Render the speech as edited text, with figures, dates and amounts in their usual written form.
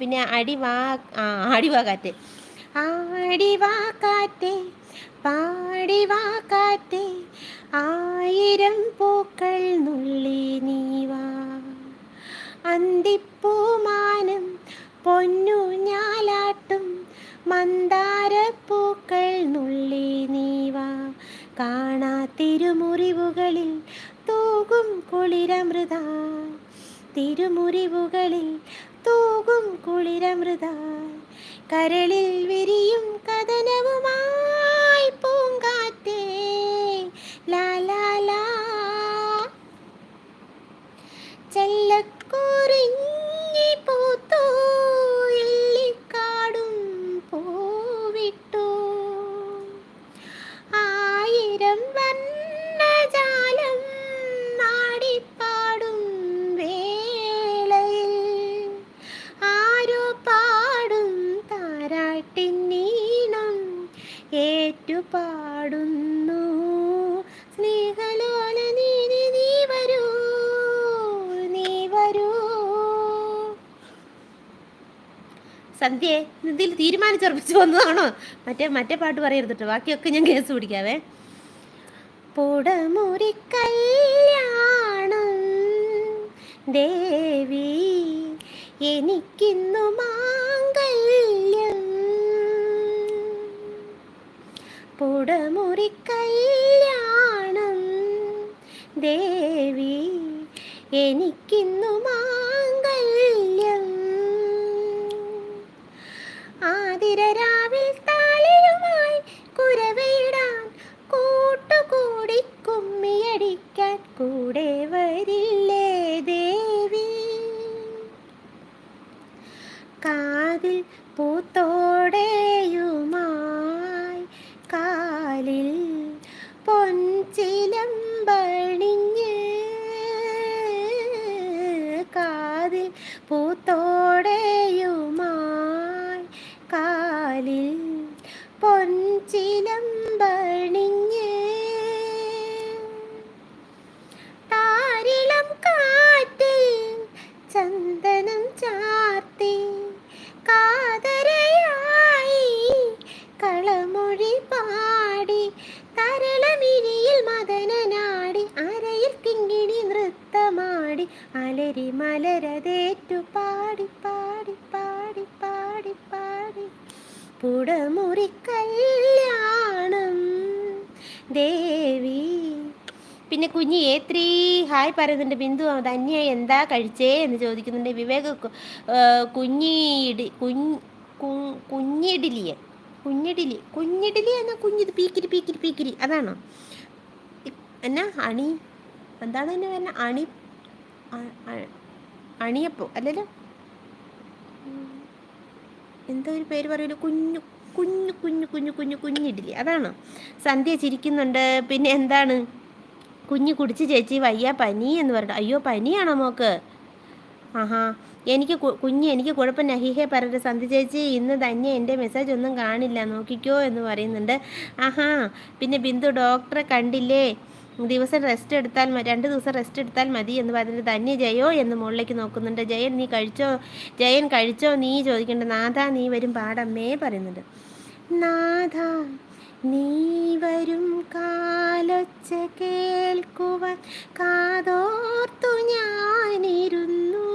പിന്നെ അടിവാ ആടിവാ കാറ്റ്, ആടിവാ കാറ്റേ പാടിവാ കാറ്റേ, ആയിരം പൂക്കൾ നുള്ളി നീവാ, അന്തിപ്പൂമാനം പൊന്നു ഞാലാട്ടും മന്ദാരപ്പൂക്കൾ നുള്ളി നീവാ, കാണാ തിരുമുറിവുകളിൽ തൂകും കുളിരമൃതായി, തിരുമുറിവുകളിൽ തൂകും കുളിരമൃതായി, കരളിൽ വിരിയും കഥനവുമായി പൂങ്കാറ്റേ ലാ ലാ ലാ, ചെല്ലക്കുറിഞ്ഞി പൂത്തോ എല്ലിക്കാടും പൂവിട്ടു, ആയിരം വർണ്ണജാലം നാടിപ്പാടും വേളയിൽ, ആരോ പാടും താരാട്ടിന്നീണം ഏറ്റുപാടുന്നു, സ്നേഹലോല നീ വരൂ നീ വരൂ. സന്ധ്യേ, ഇതിൽ തീരുമാനിച്ചുറപ്പിച്ച് വന്നതാണോ? മറ്റേ പാട്ട് പറയരുത് കേട്ടോ, ബാക്കിയൊക്കെ ഞാൻ കേസ് പിടിക്കാവേ. പുടമുറിക്കല്യാണം ദേവി എനിക്കിന്നു മാംഗല്യം, പുടമുറിക്കല്യാണം ദേവി എനിക്കിന്നു മാംഗല്യം, ആതിരരാവിൽ താളിയുമായി കുരവയിടാൻ കൂട്ടുകൂടി കുമ്മിയടിക്കാൻ കൂടെ വരില്ലേ ദേവി, കാതിൽ പൂത്തോടെയുമായി കാലിൽ പൊൻചിലമ്പണിഞ്ഞ്, കാതിൽ പൂത്തോടെയുമായി കാലിൽ പൊൻചിലമ്പണിഞ്ഞ്, താരിളം കാറ്റിൽ ചന്ദനം ചാർത്തി കാതരയായി കളമൊഴി പാടി, തരളമിരിയിൽ മദനനാടി അരയിൽ കിങ്ങിണി നൃത്തമാടി, അലരി മലരതേറ്റു പാടി പാടി പാടി പാടി പാടി, പുടമുറിക്കല്യാണം ദേവി. പിന്നെ കുഞ്ഞി ഏത്രി ഹായ് പറയുന്നുണ്ട്. ബിന്ദു ധന്യ എന്താ കഴിച്ചേ എന്ന് ചോദിക്കുന്നുണ്ട്. വിവേക് കുഞ്ഞിഡിലിയെ കുഞ്ഞിഡിലി എന്നാ കുഞ്ഞിത് പീക്കിരി അതാണോ എന്നാ അണി എന്താണ് തന്നെ പറഞ്ഞ അണിയപ്പോ അല്ലല്ലോ, എന്തോ ഒരു പേര് പറയുമല്ലോ, കുഞ്ഞിഡിലി അതാണോ? സന്ധ്യ ചിരിക്കുന്നുണ്ട്. പിന്നെ എന്താണ് കുഞ്ഞ് കുടിച്ച് ചേച്ചി വയ്യ പനി എന്ന് പറഞ്ഞു. അയ്യോ പനിയാണോ മോക്ക്? ആഹാ എനിക്ക് എനിക്ക് കുഴപ്പം നഹിഹെ പറഞ്ഞിട്ട് സന്ധ്യ ചേച്ചി ഇന്ന് തന്നെ എൻ്റെ മെസ്സേജ് ഒന്നും കാണില്ല നോക്കിക്കോ എന്ന് പറയുന്നുണ്ട്. ആഹാ പിന്നെ ബിന്ദു ഡോക്ടറെ കണ്ടില്ലേ, ദിവസം റെസ്റ്റ് എടുത്താൽ 2 ദിവസം റെസ്റ്റ് എടുത്താൽ മതി എന്ന് പറഞ്ഞിട്ട് തന്നെ ജയോ എന്ന് മുകളിലേക്ക് നോക്കുന്നുണ്ട്. ജയൻ കഴിച്ചോ നീ ചോദിക്കേണ്ട. നാഥ നീ വരും പാടമ്മേ പറയുന്നുണ്ട്. നാഥ നീ വരും കാലൊച്ച കേൾക്കുവാൻ കാതോർത്തു ഞാനിരുന്നു,